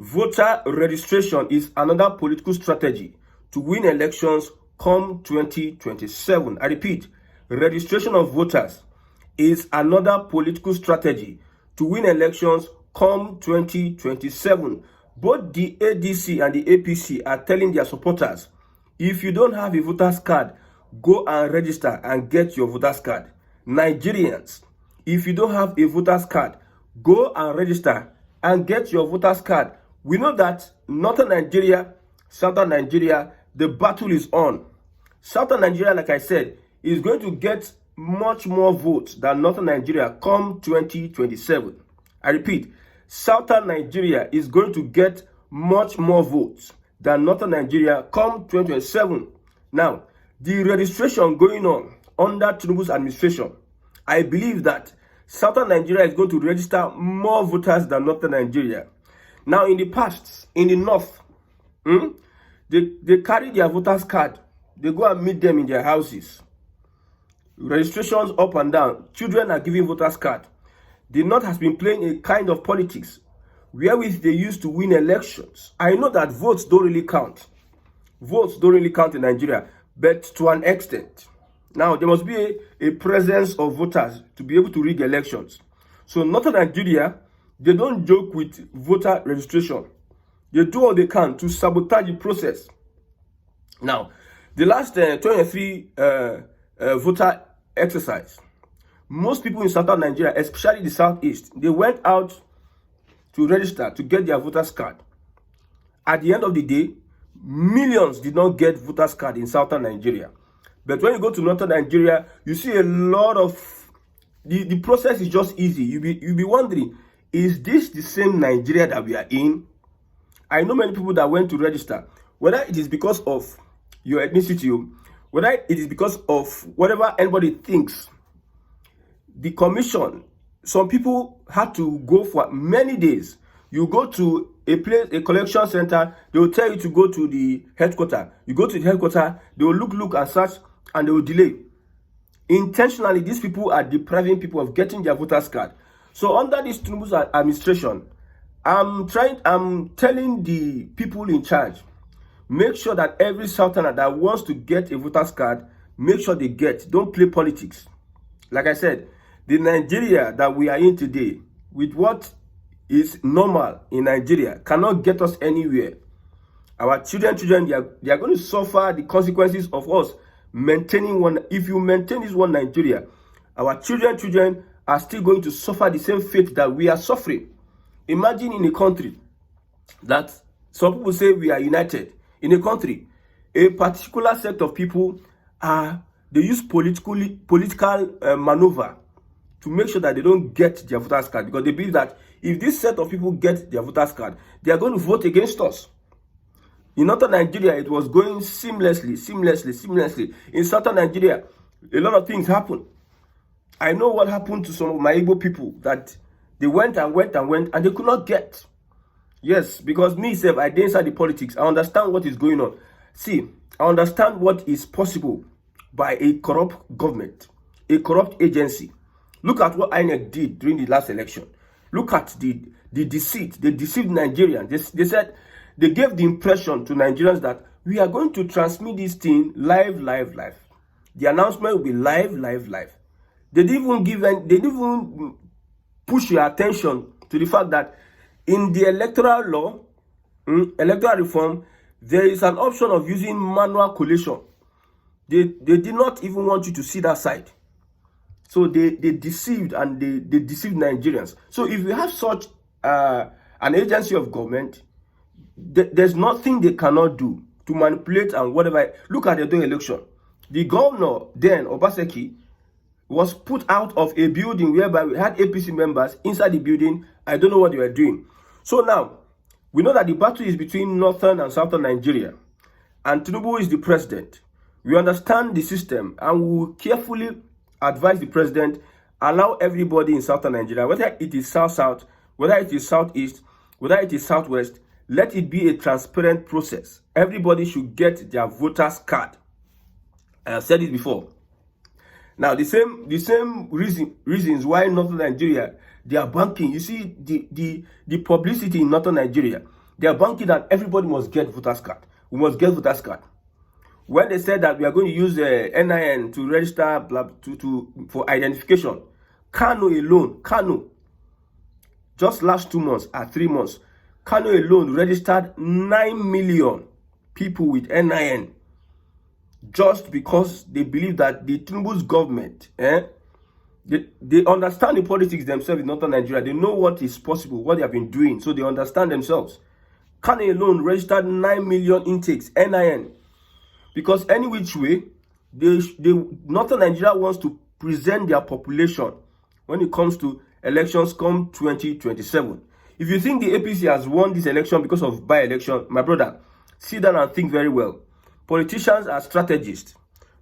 Voter registration is another political strategy to win elections come 2027. I repeat, registration of voters is another political strategy to win elections come 2027. Both the ADC and the APC are telling their supporters, if you don't have a voter's card, go and register and get your voter's card. Nigerians, if you don't have a voter's card, go and register and get your voter's card. We know that Northern Nigeria, Southern Nigeria, the battle is on. Southern Nigeria, like I said, is going to get much more votes than Northern Nigeria come 2027. I repeat, Southern Nigeria is going to get much more votes than Northern Nigeria come 2027. Now, the registration going on under Tinubu's administration, I believe that Southern Nigeria is going to register more voters than Northern Nigeria. Now, in the past, in the north, they carry their voters' card. They go and meet them in their houses. Registrations up and down. Children are giving voters' card. The north has been playing a kind of politics wherewith they used to win elections. I know that votes don't really count. Votes don't really count in Nigeria, but to an extent. Now, there must be a presence of voters to be able to rig elections. So, Northern Nigeria, they don't joke with voter registration. They do all they can to sabotage the process. Now, the last 23 voter exercise, most people in Southern Nigeria, especially the Southeast, they went out to register to get their voter's card. At the end of the day, millions did not get voter's card in Southern Nigeria. But when you go to Northern Nigeria, you see a lot of, the process is just easy. You'll be wondering, is this the same Nigeria that we are in? I know many people that went to register, whether it is because of your ethnicity, whether it is because of whatever anybody thinks. The commission, some people had to go for many days. You go to a place, a collection center, they will tell you to go to the headquarters. You go to the headquarters, they will look and search, and they will delay. Intentionally, these people are depriving people of getting their voter's card. So under this Tinubu's administration, I'm telling the people in charge, make sure that every Southerner that wants to get a voter's card, make sure they get. Don't play politics. Like I said, the Nigeria that we are in today, with what is normal in Nigeria, cannot get us anywhere. Our children, they are going to suffer the consequences of us maintaining one. If you maintain this one Nigeria, our children are still going to suffer the same fate that we are suffering. Imagine in a country that some people say we are united. In a country, a particular set of people they use political maneuver to make sure that they don't get their voter's card, because they believe that if this set of people get their voter's card, they are going to vote against us. In Northern Nigeria, it was going seamlessly. In Southern Nigeria, a lot of things happened. I know what happened to some of my Igbo people, that they went and they could not get. Yes, because myself, I didn't inside the politics. I understand what is going on. See, I understand what is possible by a corrupt government, a corrupt agency. Look at what INEC did during the last election. Look at the deceit. They deceived Nigerians. They said, they gave the impression to Nigerians that we are going to transmit this thing live. The announcement will be live. They didn't even push your attention to the fact that in the electoral law, electoral reform, there is an option of using manual collation. They did not even want you to see that side. So they deceived, and they deceived Nigerians. So if you have such an agency of government, there's nothing they cannot do to manipulate and whatever. Look at the election. The governor then, Obaseki, was put out of a building whereby we had APC members inside the building. I don't know what they were doing. So now, we know that the battle is between Northern and Southern Nigeria, and Tinubu is the president. We understand the system, and we will carefully advise the president, allow everybody in Southern Nigeria, whether it is South-South, whether it is Southeast, whether it is Southwest, let it be a transparent process. Everybody should get their voter's card. I have said it before. Now, the same reasons why Northern Nigeria, they are banking. You see, the publicity in Northern Nigeria, They are banking that everybody must get voters card. We must get voters card. When they said that we are going to use NIN to register for identification, Kano alone, just last 2 months or 3 months, Kano alone registered 9 million people with NIN just because they believe that the Tinubu's government, they understand the politics themselves in northern Nigeria. They know what is possible, what they have been doing, so they understand themselves. Kano alone registered 9 million intakes, NIN. Because any which way, northern Nigeria wants to present their population when it comes to elections come 2027. If you think the APC has won this election because of by-election, my brother, sit down and think very well. Politicians are strategists.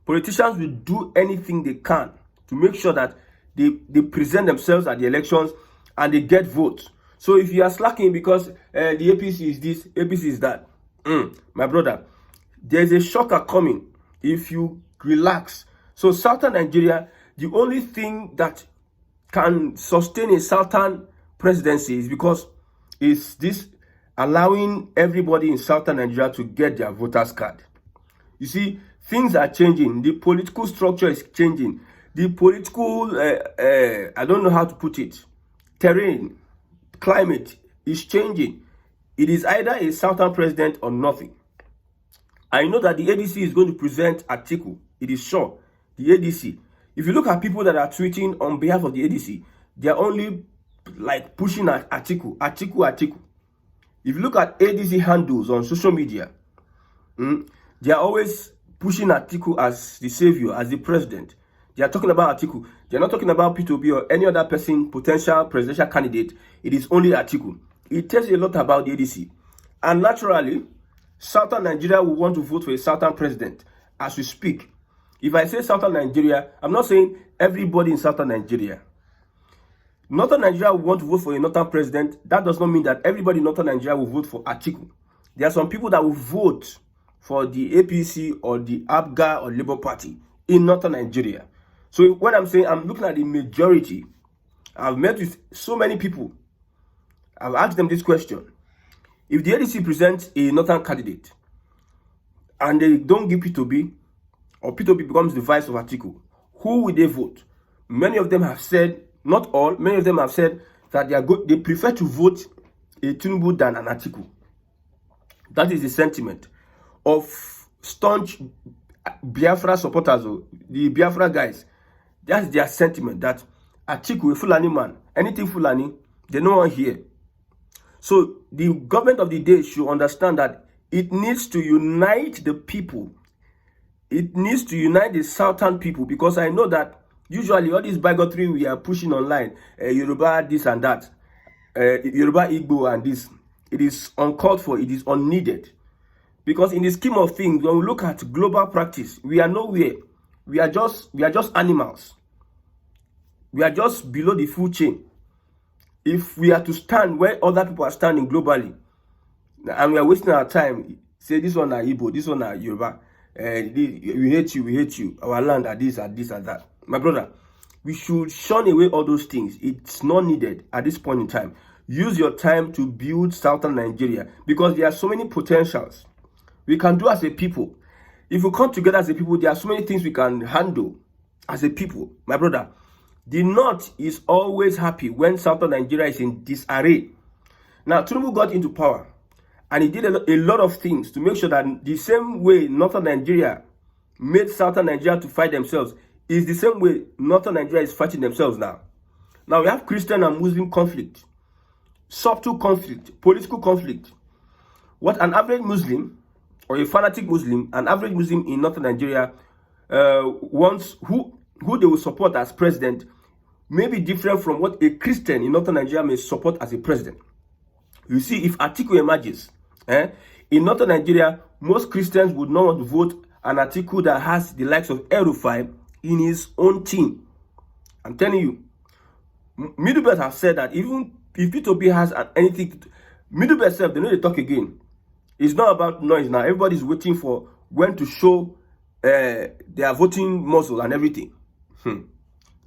Politicians will do anything they can to make sure that they present themselves at the elections and they get votes. So if you are slacking because the APC is this, APC is that, my brother, there's a shocker coming if you relax. So southern Nigeria, the only thing that can sustain a southern presidency is because it's this allowing everybody in southern Nigeria to get their voters card. You see, things are changing. The political structure is changing. The political, I don't know how to put it, terrain, climate is changing. It is either a southern president or nothing. I know that the ADC is going to present Atiku. It is sure. The ADC. If you look at people that are tweeting on behalf of the ADC, they are only like pushing at Atiku. If you look at ADC handles on social media, they are always pushing Atiku as the savior, as the president. They are talking about Atiku. They are not talking about P2B or any other person, potential presidential candidate. It is only Atiku. It tells you a lot about the ADC. And naturally, southern Nigeria will want to vote for a southern president as we speak. If I say southern Nigeria, I'm not saying everybody in southern Nigeria. Northern Nigeria will want to vote for a northern president. That does not mean that everybody in northern Nigeria will vote for Atiku. There are some people that will vote for the APC or the ABGA or Labour Party in northern Nigeria. So when I'm saying I'm looking at the majority, I've met with so many people. I've asked them this question. If the ADC presents a northern candidate and they don't give P2B, or P2B becomes the vice of Atiku, who will they vote? Many of them have said, not all, many of them have said that they prefer to vote a Tinubu than an Atiku. That is the sentiment of staunch Biafra supporters, the Biafra guys. That's their sentiment, that Atiku, a Fulani man, anything Fulani, they don't want here. So the government of the day should understand that it needs to unite the people. It needs to unite the southern people, because I know that usually all these bigotry we are pushing online, Yoruba this and that, Yoruba Igbo and this, it is uncalled for, it is unneeded. Because in the scheme of things, when we look at global practice, we are nowhere. We are just animals. We are just below the food chain. If we are to stand where other people are standing globally, and we are wasting our time, say this one are Igbo, this one are Yoruba, we hate you, our land are this and that. My brother, we should shun away all those things. It's not needed at this point in time. Use your time to build southern Nigeria, because there are so many potentials we can do as a people. If we come together as a people, there are so many things we can handle as a people. My brother, the North is always happy when southern Nigeria is in disarray. Now, Tinubu got into power, and he did a lot of things to make sure that the same way northern Nigeria made southern Nigeria to fight themselves is the same way northern Nigeria is fighting themselves now. Now we have Christian and Muslim conflict, subtle conflict, political conflict. What an average Muslim or a fanatic Muslim, an average Muslim in northern Nigeria wants, who they will support as president, may be different from what a Christian in northern Nigeria may support as a president. You see, if Atiku emerges, in northern Nigeria, most Christians would not want to vote an Atiku that has the likes of El-Rufai in his own team. I'm telling you, Middle Belt have said that even if P2B has anything, Middle Belt self, they know they talk again. It's not about noise now. Everybody's waiting for when to show their voting muscle and everything.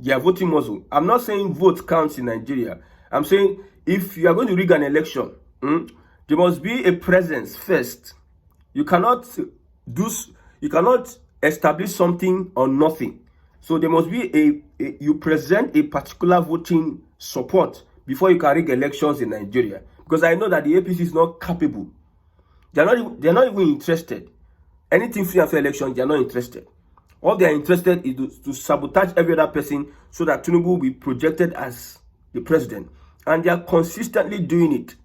Their voting muscle. I'm not saying vote counts in Nigeria. I'm saying if you are going to rig an election, there There must be a presence first. You cannot establish something on nothing. So there must be you present a particular voting support before you can rig elections in Nigeria. Because I know that the APC is not capable. They're not even interested. Anything free and fair election, they're not interested. All they are interested is to sabotage every other person so that Tinubu will be projected as the president. And they are consistently doing it.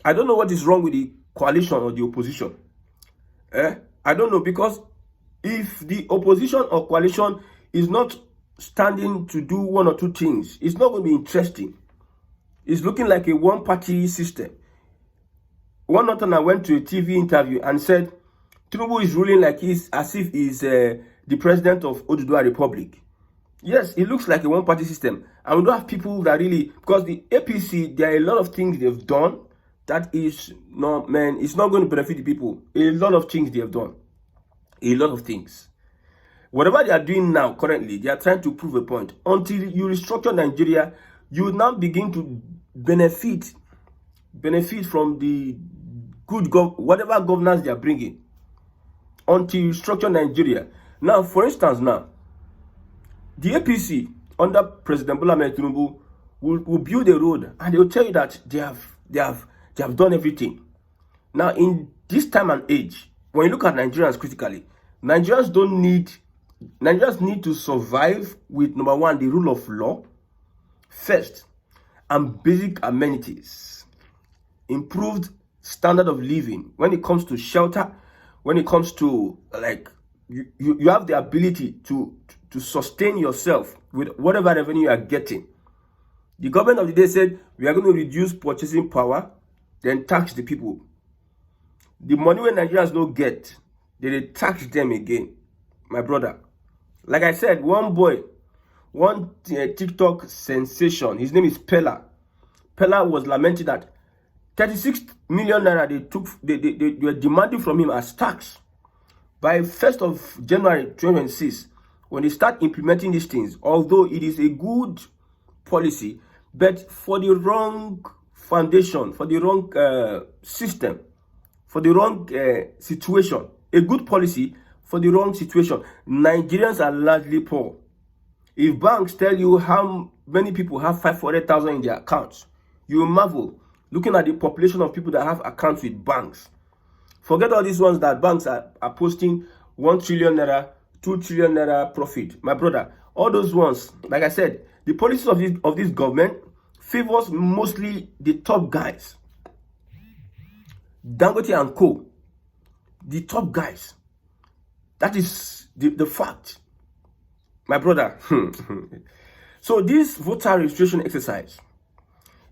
I don't know what is wrong with the coalition or the opposition. I don't know, because if the opposition or coalition is not standing to do one or two things, it's not going to be interesting. It's looking like a one-party system. One northerner went to a TV interview and said, Tinubu is ruling like as if he's the president of Oduduwa Republic. Yes, it looks like a one-party system. And we don't have people that really, because the APC, there are a lot of things they've done that is, no, man, it's not going to benefit the people. A lot of things they have done. A lot of things. Whatever they are doing now, currently, they are trying to prove a point. Until you restructure Nigeria, you will now begin to benefit from the good whatever governance they are bringing. Until you structure Nigeria. Now, for instance, the APC under President Bola Ahmed Tinubu will build a road, and they will tell you that they have done everything. Now, in this time and age, when you look at Nigerians critically, Nigerians need to survive with, number one, the rule of law first, and basic amenities, improved standard of living. When it comes to shelter, when it comes to, like, you have the ability to sustain yourself with whatever revenue you are getting. The government of the day said, we are going to reduce purchasing power, then tax the people. The money when Nigerians don't get, they tax them again. My brother, like I said, one TikTok sensation, his name is Pella. Pella was lamenting that 36 million naira they were demanding from him as tax. By 1st of January 2026, when they start implementing these things, although it is a good policy, but for the wrong foundation, for the wrong system, for the wrong situation. A good policy for the wrong situation. Nigerians are largely poor. If banks tell you how many people have 500,000 in their accounts, you will marvel looking at the population of people that have accounts with banks. Forget all these ones that banks are posting 1 trillion naira, 2 trillion naira profit. My brother, all those ones, like I said, the policies of this government favors mostly the top guys. Dangote and Co. The top guys. That is the fact. My brother. So this voter registration exercise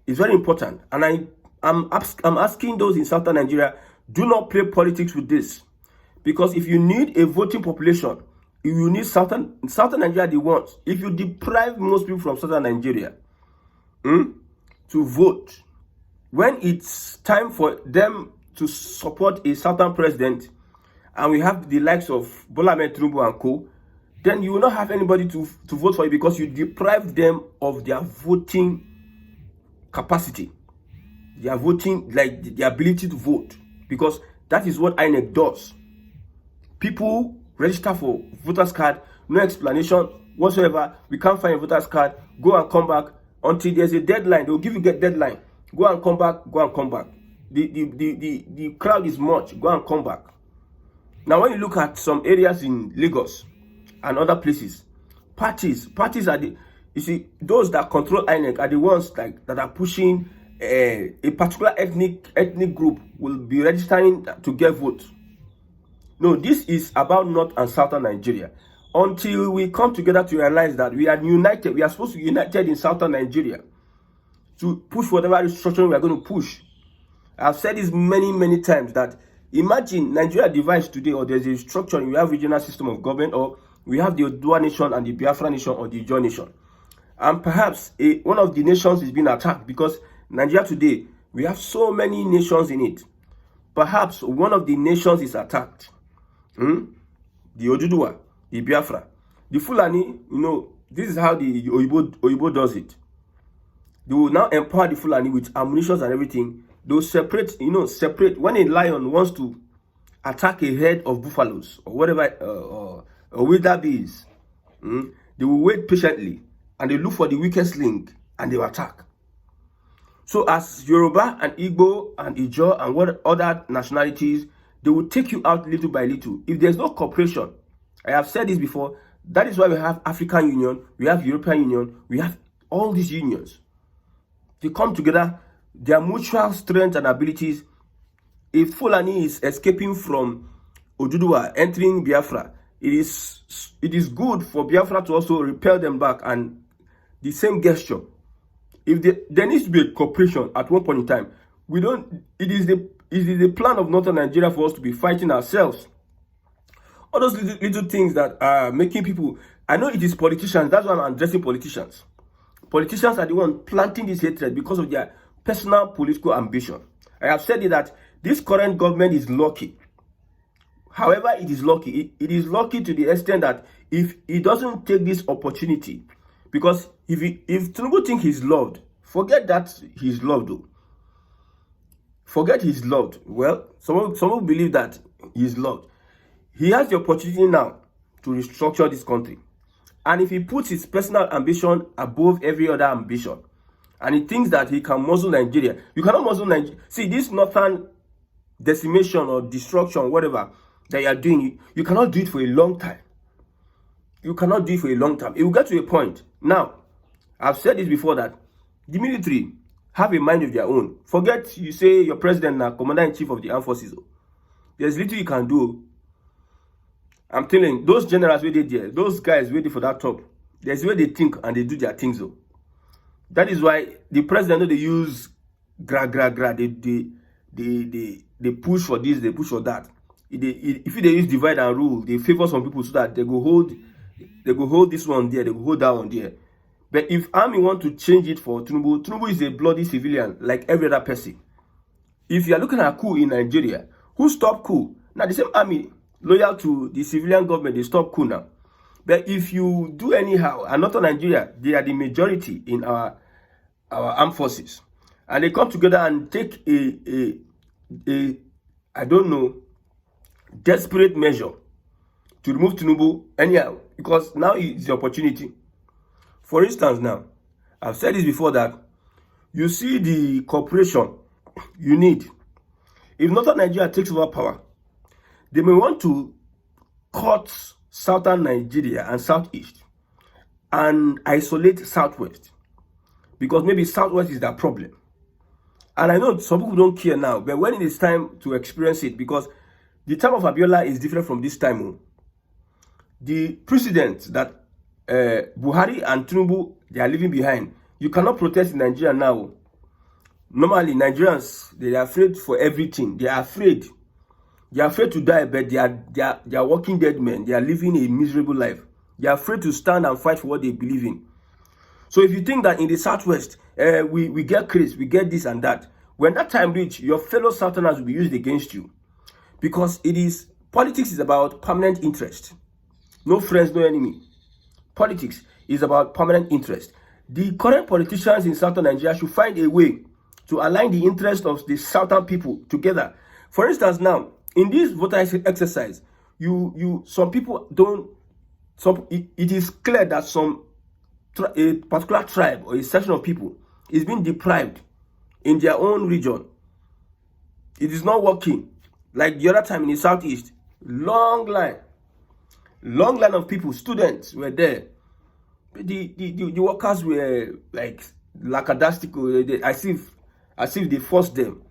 is very important. And I'm asking those in Southern Nigeria, do not play politics with this. Because if you need a voting population, if you need Southern Nigeria, they want. If you deprive most people from Southern Nigeria to vote, when it's time for them to support a Southern president, and we have the likes of Bola Ahmed Tinubu and Co., then you will not have anybody to vote for you, because you deprive them of their voting capacity. Their voting, like the ability to vote. Because that is what INEC does. People register for voters card, no explanation whatsoever. We can't find a voters card. Go and come back until there's a deadline. They'll give you a deadline. Go and come back. Go and come back. The crowd is much. Go and come back. Now, when you look at some areas in Lagos and other places, parties are you see, those that control INEC are the ones that are pushing a particular ethnic group will be registering to get votes. No, this is about North and Southern Nigeria. Until we come together to realize that we are united, we are supposed to be united in Southern Nigeria to push whatever restructuring we are going to push. I've said this many times that imagine Nigeria divides today, or there's a restructuring, we have regional system of government, or we have the Oduduwa nation and the Biafra nation, or the Ijaw nation. And perhaps one of the nations is being attacked, because Nigeria today, we have so many nations in it. Perhaps one of the nations is attacked. The Oduduwa, the Biafra. The Fulani, this is how the Oyibo does it. They will now empower the Fulani with ammunition and everything. They'll separate, separate. When a lion wants to attack a herd of buffaloes or whatever, or wilder bees, they will wait patiently and they look for the weakest link and they will attack. So as Yoruba and Igbo and Ijaw and what other nationalities, they will take you out little by little. If there's no cooperation, I have said this before, that is why we have African Union, we have European Union, we have all these unions. They come together, their mutual strength and abilities. If Fulani is escaping from Oduduwa, entering Biafra, it is good for Biafra to also repel them back, and the same gesture. If there needs to be a cooperation at one point in time, it is the plan of Northern Nigeria for us to be fighting ourselves. All those little things that are making people, I know it is politicians, that's why I'm addressing politicians. Politicians are the ones planting this hatred because of their personal political ambition. I have said it that this current government is lucky. However, it is lucky. It is lucky to the extent that if he doesn't take this opportunity, because if Tinubu think he's loved, forget that he's loved though. Forget he's loved. Well, some believe that he's loved. He has the opportunity now to restructure this country. And if he puts his personal ambition above every other ambition, and he thinks that he can muzzle Nigeria, you cannot muzzle Nigeria. See, this northern decimation or destruction, whatever that you are doing, you cannot do it for a long time. You cannot do it for a long time. It will get to a point. Now, I've said this before that the military have a mind of their own. Forget you say your president now, commander-in-chief of the armed forces. There's little you can do. I'm telling you, those generals waiting there, those guys waiting for that top, there's where they think and they do their things though. That is why the president, they use gra. They push for this, they push for that. If they use divide and rule, they favor some people so that they go hold this one there, they go hold that one there. But if army want to change it for Tinubu is a bloody civilian like every other person. If you are looking at coup in Nigeria, who stopped coup? Now the same army loyal to the civilian government, they stop coup now. But if you do anyhow, and not on Nigeria, they are the majority in our armed forces, and they come together and take a I don't know, desperate measure to remove Tinubu anyhow, because now it's the opportunity. For instance, now I've said this before that you see the cooperation you need. If Northern Nigeria takes over power, they may want to cut southern Nigeria and southeast and isolate southwest, because maybe southwest is their problem. And I know some people don't care now, but when it is time to experience it, because the time of Abiola is different from this time. The precedent that Buhari and Tinubu, they are leaving behind, you cannot protest in Nigeria now. Normally, Nigerians, they are afraid for everything. They are afraid. They are afraid to die, but they are walking dead men. They are living a miserable life. They are afraid to stand and fight for what they believe in. So if you think that in the southwest, we get crazy, we get this and that, when that time reach, your fellow southerners will be used against you. Because politics is about permanent interest. No friends, no enemy. Politics is about permanent interest. The current politicians in southern Nigeria should find a way to align the interest of the southern people together. For instance, now, in this voter exercise, some people don't, it is clear that a particular tribe or a section of people is being deprived in their own region. It is not working. Like the other time in the southeast, long line of people, students were there. The workers were like lackadaisical, as if they forced them.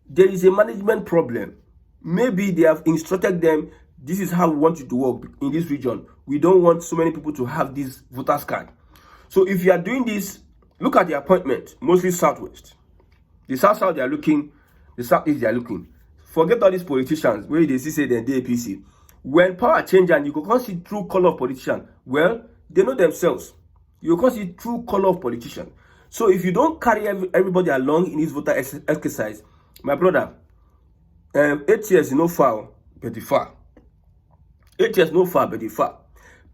There is a management problem. Maybe they have instructed them, this is how we want you to work in this region. We don't want so many people to have this voters card. So if you are doing this, look at the appointment, mostly southwest. The south they are looking, the southeast they are looking. Forget all these politicians where they say they're the APC. When power change and you can see true color of politician, well, they know themselves. You can see true color of politician. So if you don't carry everybody along in this voter exercise, my brother, 8 years is no far, but the far. 8 years no far, but the far.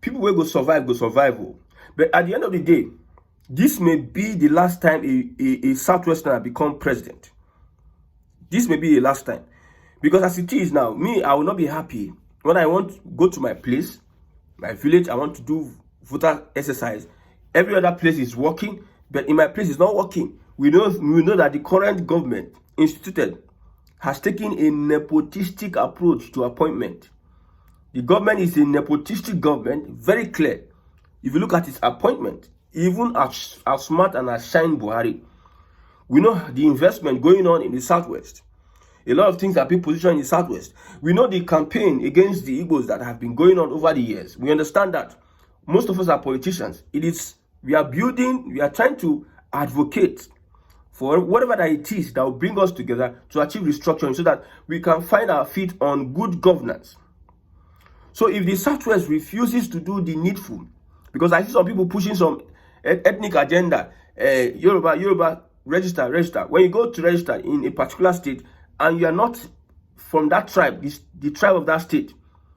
People will go survive. But at the end of the day, this may be the last time a Southwesterner become president. This may be the last time. Because as it is now, me, I will not be happy when I want to go to my place, my village, I want to do voter exercise. Every other place is working, but in my place it's not working. We know that the current government instituted has taken a nepotistic approach to appointment. The government is a nepotistic government, very clear. If you look at its appointment, even as smart and as shine Buhari, we know the investment going on in the southwest. A lot of things are being positioned in the southwest. We know the campaign against the Igbos that have been going on over the years. We understand that most of us are politicians. We are trying to advocate for whatever that it is that will bring us together to achieve restructuring so that we can find our feet on good governance. So if the Southwest refuses to do the needful, because I see some people pushing some ethnic agenda, Yoruba, register. When you go to register in a particular state and you are not from that tribe, the tribe of that state,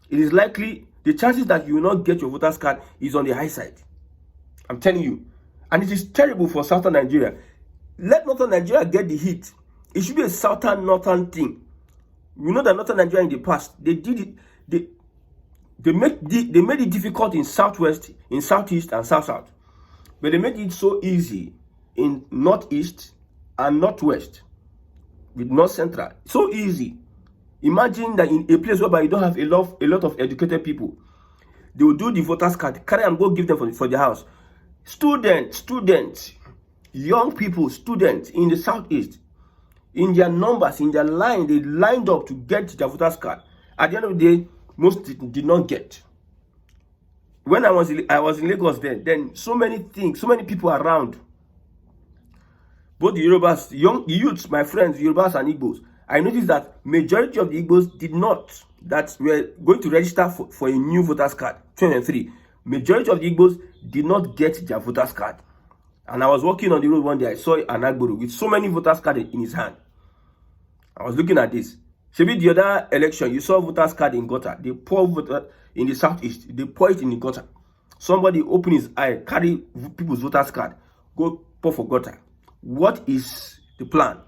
it is likely the chances that you will not get your voter's card is on the high side. I'm telling you. And it is terrible for Southern Nigeria. Let Northern Nigeria get the heat. It should be a Southern-Northern thing. We know that Northern Nigeria in the past, they did it. They made it difficult in Southwest, in Southeast, and South. But they made it so easy in Northeast and Northwest, with North Central. So easy. Imagine that in a place whereby you don't have a lot of educated people, they will do the voters card, carry and go give them for their house. Students, young people, students in the Southeast, in their numbers, in their line, they lined up to get their voters card. At the end of the day, most did not get. When I was in Lagos then so many things, so many people around. Both the Yorubas, the youths, my friends, Yorubas and Igbos, I noticed that majority of the Igbos did not, that were going to register for a new voters card, 2023. Majority of the Igbos did not get their voters card. And I was walking on the road one day, I saw an Agboro with so many voters card in his hand. I was looking at this. Maybe the other election, you saw voters card in gutter. They pour voter in the Southeast. They pour it in the gutter. Somebody open his eye, carry people's voters card, go pour for gutter. What is the plan?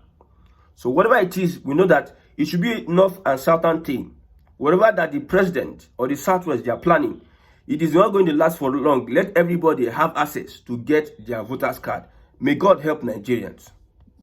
So whatever it is, we know that it should be a North and Southern thing. Whatever that the president or the Southwest they are planning, it is not going to last for long. Let everybody have access to get their voters card. May God help Nigerians.